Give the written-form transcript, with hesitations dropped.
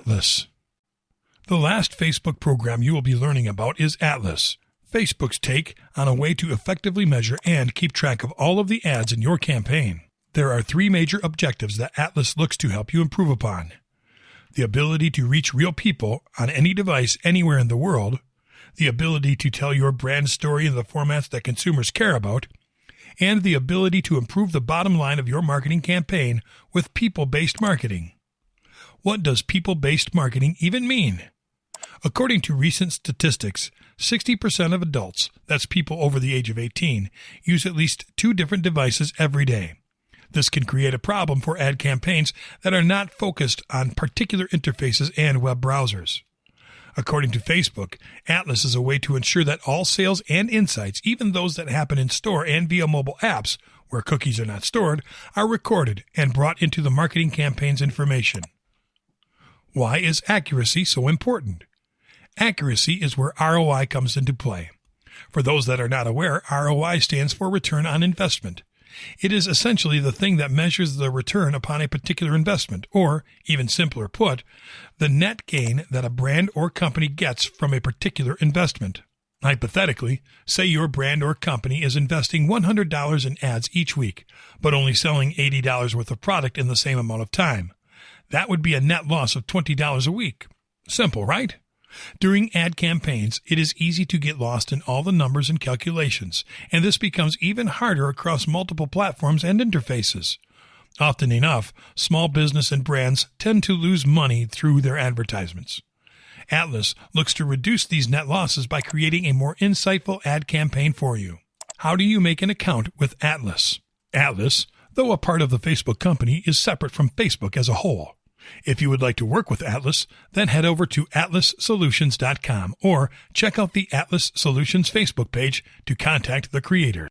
Atlas. The last Facebook program you will be learning about is Atlas, Facebook's take on a way to effectively measure and keep track of all of the ads in your campaign. There are 3 major objectives that Atlas looks to help you improve upon: the ability to reach real people on any device anywhere in the world, the ability to tell your brand story in the formats that consumers care about, and the ability to improve the bottom line of your marketing campaign with people-based marketing. What does people-based marketing even mean? According to recent statistics, 60% of adults, that's people over the age of 18, use at least 2 different devices every day. This can create a problem for ad campaigns that are not focused on particular interfaces and web browsers. According to Facebook, Atlas is a way to ensure that all sales and insights, even those that happen in store and via mobile apps, where cookies are not stored, are recorded and brought into the marketing campaign's information. Why is accuracy so important? Accuracy is where ROI comes into play. For those that are not aware, ROI stands for return on investment. It is essentially the thing that measures the return upon a particular investment, or, even simpler put, the net gain that a brand or company gets from a particular investment. Hypothetically, say your brand or company is investing $100 in ads each week, but only selling $80 worth of product in the same amount of time. That would be a net loss of $20 a week. Simple, right? During ad campaigns, it is easy to get lost in all the numbers and calculations, and this becomes even harder across multiple platforms and interfaces. Often enough, small business and brands tend to lose money through their advertisements. Atlas looks to reduce these net losses by creating a more insightful ad campaign for you. How do you make an account with Atlas? Atlas, though a part of the Facebook company, is separate from Facebook as a whole. If you would like to work with Atlas, then head over to atlassolutions.com or check out the Atlas Solutions Facebook page to contact the creator.